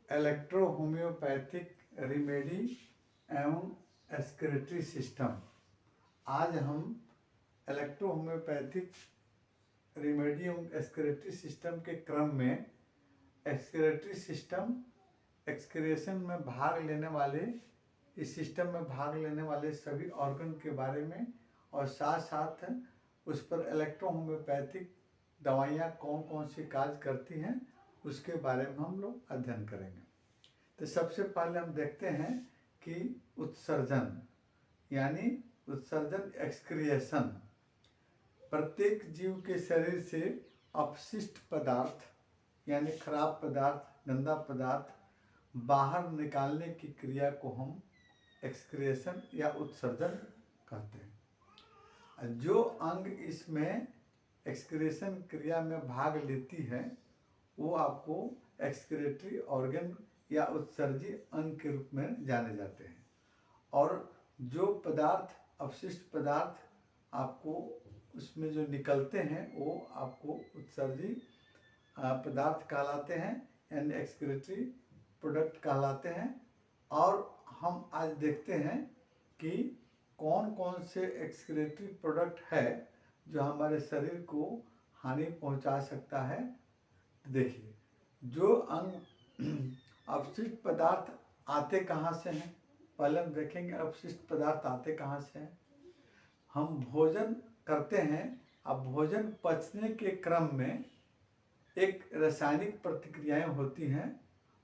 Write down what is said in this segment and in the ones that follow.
Electro homeopathic remedy एवं excretory system. आज हम इलेक्ट्रो होम्योपैथिक रिमेडी एवं एक्सक्रीटरी सिस्टम के क्रम में एक्सक्रीटरी सिस्टम एक्सक्रिएशन में भाग लेने वाले, इस सिस्टम में भाग लेने वाले सभी ऑर्गन के बारे में और साथ साथ उस पर इलेक्ट्रो होम्योपैथिक दवाइयाँ कौन कौन सी कार्य करती हैं उसके बारे में हम लोग अध्ययन करेंगे। तो सबसे पहले हम देखते हैं कि उत्सर्जन यानी उत्सर्जन एक्सक्रिएशन। प्रत्येक जीव के शरीर से अपशिष्ट पदार्थ यानी खराब पदार्थ, गंदा पदार्थ बाहर निकालने की क्रिया को हम एक्सक्रिएशन या उत्सर्जन कहते हैं। जो अंग इसमें एक्सक्रिएशन क्रिया में भाग लेती है वो आपको एक्सक्रीटरी ऑर्गन या उत्सर्जी अंग के रूप में जाने जाते हैं। और जो पदार्थ, अपशिष्ट पदार्थ आपको उसमें जो निकलते हैं वो आपको उत्सर्जी पदार्थ कहलाते हैं यानी एक्सक्रीटरी प्रोडक्ट कहलाते हैं। और हम आज देखते हैं कि कौन कौन से एक्सक्रीटरी प्रोडक्ट है जो हमारे शरीर को हानि पहुंचा सकता है। देखिए, जो अंग अपशिष्ट पदार्थ आते कहाँ से हैं, पहले हम देखेंगे अपशिष्ट पदार्थ आते कहाँ से हैं। हम भोजन करते हैं, अब भोजन पचने के क्रम में एक रासायनिक प्रतिक्रियाएं होती हैं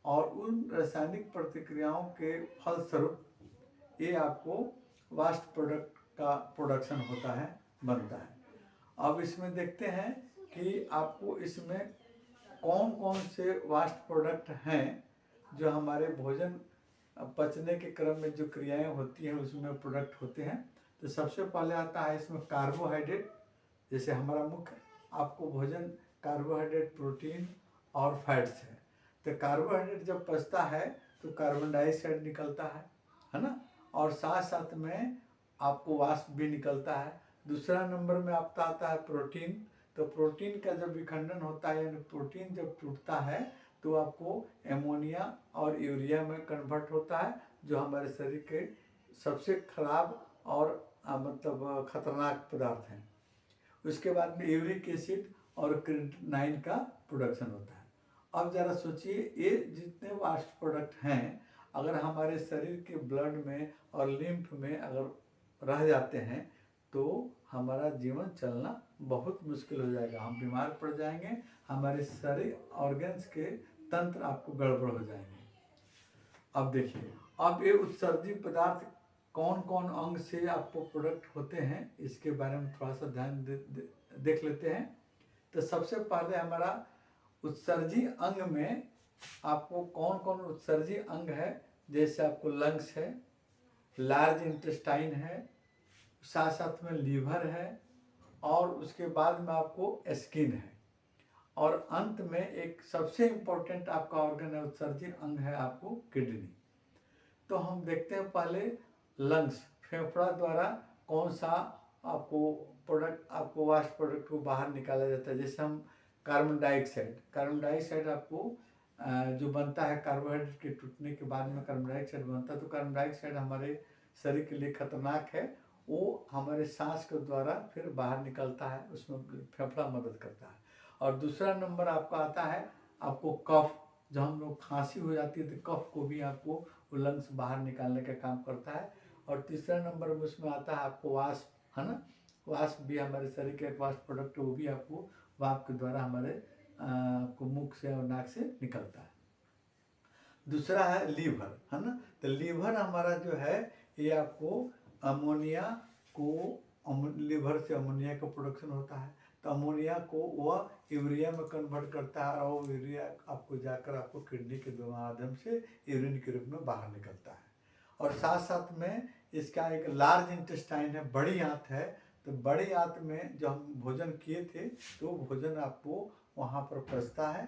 और उन रासायनिक प्रतिक्रियाओं के फलस्वरूप ये आपको वास्ट प्रोडक्ट का प्रोडक्शन होता है, बनता है। अब इसमें देखते हैं कि आपको इसमें कौन कौन से वास्ट प्रोडक्ट हैं जो हमारे भोजन पचने के क्रम में जो क्रियाएं होती हैं उसमें प्रोडक्ट होते हैं। तो सबसे पहले आता है इसमें कार्बोहाइड्रेट। जैसे हमारा मुख्य आपको भोजन कार्बोहाइड्रेट, प्रोटीन और फैट्स है। तो कार्बोहाइड्रेट जब पचता है तो कार्बन डाइऑक्साइड निकलता है ना, और साथ साथ में आपको वाष्प भी निकलता है। दूसरा नंबर में आपका आता है प्रोटीन। तो प्रोटीन का जब विखंडन होता है यानी प्रोटीन जब टूटता है तो आपको एमोनिया और यूरिया में कन्वर्ट होता है, जो हमारे शरीर के सबसे खराब और मतलब खतरनाक पदार्थ हैं। उसके बाद में यूरिक एसिड और क्रिएटिनाइन का प्रोडक्शन होता है। अब ज़रा सोचिए, ये जितने वास्ट प्रोडक्ट हैं अगर हमारे शरीर के ब्लड में और लिम्फ में अगर रह जाते हैं तो हमारा जीवन चलना बहुत मुश्किल हो जाएगा। हम बीमार पड़ जाएंगे, हमारे सारे ऑर्गन्स के तंत्र आपको गड़बड़ हो जाएंगे। अब देखिए, अब ये उत्सर्जी पदार्थ कौन कौन अंग से आपको प्रोडक्ट होते हैं इसके बारे में थोड़ा सा ध्यान देख लेते हैं। तो सबसे पहले हमारा उत्सर्जी अंग में आपको कौन कौन उत्सर्जी अंग है। जैसे आपको लंग्स है, लार्ज इंटेस्टाइन है, साथ साथ में लीवर है और उसके बाद में आपको स्किन है, और अंत में एक सबसे इम्पोर्टेंट आपका ऑर्गन है, उत्सर्जी अंग है आपको किडनी। तो हम देखते हैं पहले लंग्स, फेफड़ा द्वारा कौन सा आपको प्रोडक्ट, आपको वास्ट प्रोडक्ट को बाहर निकाला जाता है। जैसे हम कार्बन डाइऑक्साइड आपको जो बनता है कार्बोहाइड्रेट के टूटने के बाद में कार्बन डाइऑक्साइड बनता है। तो कार्बन डाइऑक्साइड हमारे शरीर के लिए खतरनाक है, वो हमारे सांस के द्वारा फिर बाहर निकलता है, उसमें फेफड़ा मदद करता है। और दूसरा नंबर आपका आता है आपको कफ। जब हम लोग खांसी हो जाती है तो कफ को भी आपको वो लंग्स बाहर निकालने का काम करता है। और तीसरा नंबर में उसमें आता है आपको वाष्प, है ना। वाष्प भी हमारे शरीर का एक वाष्प प्रोडक्ट है, वो भी आपको वाष्प के द्वारा हमारे को मुख से और नाक से निकलता है। दूसरा है लीवर, है ना। तो लीवर हमारा जो है ये आपको अमोनिया को, लीवर से अमोनिया का प्रोडक्शन होता है। तो अमोनिया को वह यूरिया में कन्वर्ट करता है और यूरिया आपको जाकर आपको किडनी के माध्यम से यूरिन के रूप में बाहर निकलता है। और साथ साथ में इसका एक लार्ज इंटेस्टाइन है, बड़ी आंत है। तो बड़ी आंत में जो हम भोजन किए थे तो भोजन आपको वहाँ पर पचता है।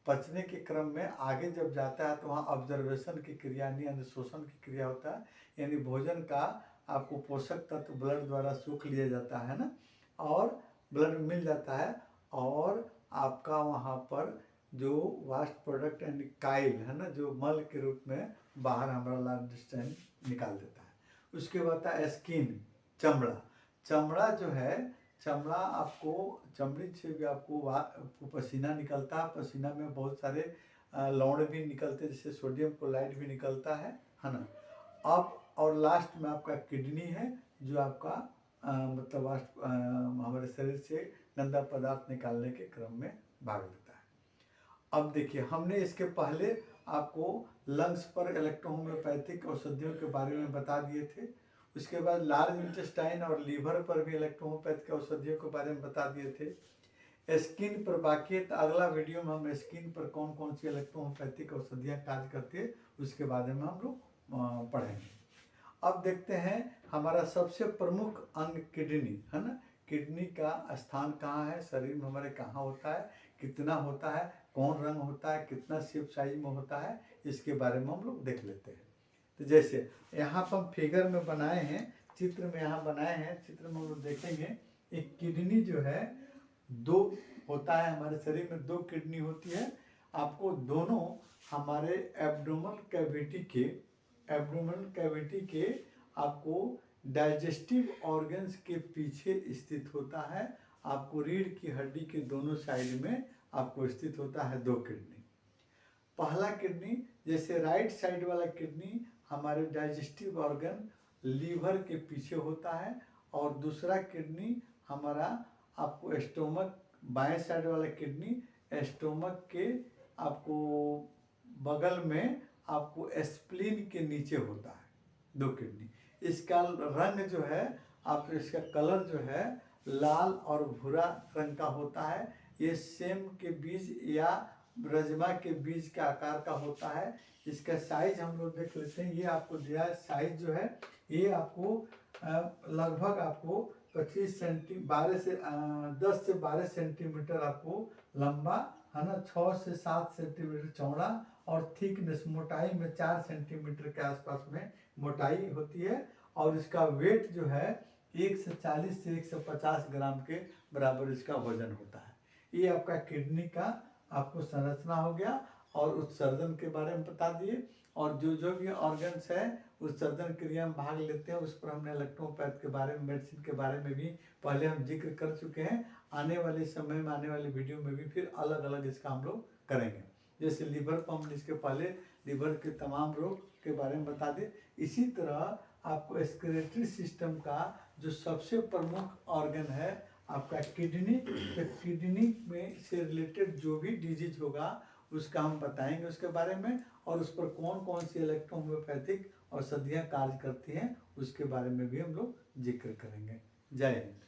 पचने के क्रम में आगे जब जाता है तो वहाँ ऑब्जर्वेशन की क्रिया यानी शोषण की क्रिया होता है, यानी भोजन का आपको पोषक तत्व ब्लड द्वारा सूख लिया जाता है ना, और ब्लड मिल जाता है और आपका वहाँ पर जो वास्ट प्रोडक्ट यानी काइल है ना, जो मल के रूप में बाहर हमारा लार्ज इंटेस्टाइन निकाल देता है। उसके बाद आता है स्किन, चमड़ा। चमड़ा जो है, चमड़ा आपको, चमड़ी से भी आपको पसीना निकलता है। पसीना में बहुत सारे लवण भी निकलते हैं, जैसे सोडियम क्लोराइड भी निकलता है ना। अब और लास्ट में आपका किडनी है, जो आपका मतलब वाष्प हमारे शरीर से गंदा पदार्थ निकालने के क्रम में भाग लेता है। अब देखिए, हमने इसके पहले आपको लंग्स पर इलेक्ट्रोहोम्योपैथिक औषधियों के बारे में बता दिए थे। उसके बाद लार्ज इंटेस्टाइन और लीवर पर भी इलेक्ट्रोहोम्योपैथिक औषधियों के बारे में बता दिए थे। स्किन पर बाकी है, तो अगला वीडियो में हम स्किन पर कौन कौन सी इलेक्ट्रोहोम्योपैथिक औषधियाँ कार्य करती है उसके बारे में हम लोग पढ़ेंगे। अब देखते हैं हमारा सबसे प्रमुख अंग किडनी है ना। किडनी का स्थान कहाँ है शरीर में, हमारे कहाँ होता है, कितना होता है, कौन रंग होता है, कितना शेप साइज में होता है, इसके बारे में हम लोग देख लेते हैं। तो जैसे यहाँ पर हम फिगर में बनाए हैं, चित्र में यहाँ बनाए हैं, चित्र में हम लोग देखेंगे एक किडनी जो है दो होता है, हमारे शरीर में दो किडनी होती है। आपको दोनों हमारे एब्डोमिनल कैविटी के आपको डाइजेस्टिव ऑर्गन्स के पीछे स्थित होता है। आपको रीढ़ की हड्डी के दोनों साइड में आपको स्थित होता है दो किडनी। पहला किडनी, जैसे राइट साइड वाला किडनी हमारे डाइजेस्टिव ऑर्गन लीवर के पीछे होता है, और दूसरा किडनी हमारा आपको स्टोमक, बाएं साइड वाला किडनी स्टोमक के आपको बगल में आपको स्प्लीन के नीचे होता है, दो किडनी। इसका रंग जो है, आप इसका कलर जो है लाल और भूरा रंग का होता है। ये सेम के बीज या रजमा के बीज के आकार का होता है। इसका साइज हम लोग देख लेते हैं। ये आपको दिया है साइज जो है, ये आपको लगभग आपको 10 से 12 सेंटीमीटर आपको लंबा है ना, 6 से 7 सेंटीमीटर चौड़ा, और थिकनेस मोटाई में 4 सेंटीमीटर के आसपास में मोटाई होती है। और इसका वेट जो है 140 से 150 ग्राम के बराबर इसका वजन होता है। ये आपका किडनी का आपको संरचना हो गया, और उत्सर्जन के बारे में बता दिए। और जो भी ऑर्गन्स है उत्सर्जन क्रिया में भाग लेते हैं, उस पर हमने इलेक्ट्रोपैथ के बारे में, मेडिसिन के बारे में भी पहले हम जिक्र कर चुके हैं। आने वाले समय में, आने वाले वीडियो में भी फिर अलग अलग इसका हम लोग करेंगे। जैसे लीवर पंप, इसके पहले लीवर के तमाम रोग के बारे में बता दें। इसी तरह आपको एक्सक्रीटरी सिस्टम का जो सबसे प्रमुख ऑर्गन है आपका किडनी, तो किडनी में से रिलेटेड जो भी डिजीज होगा उसका हम बताएंगे उसके बारे में, और उस पर कौन कौन सी इलेक्ट्रोहोम्योपैथिक औषधियाँ कार्य करती हैं उसके बारे में भी हम लोग जिक्र करेंगे। जय हिंद।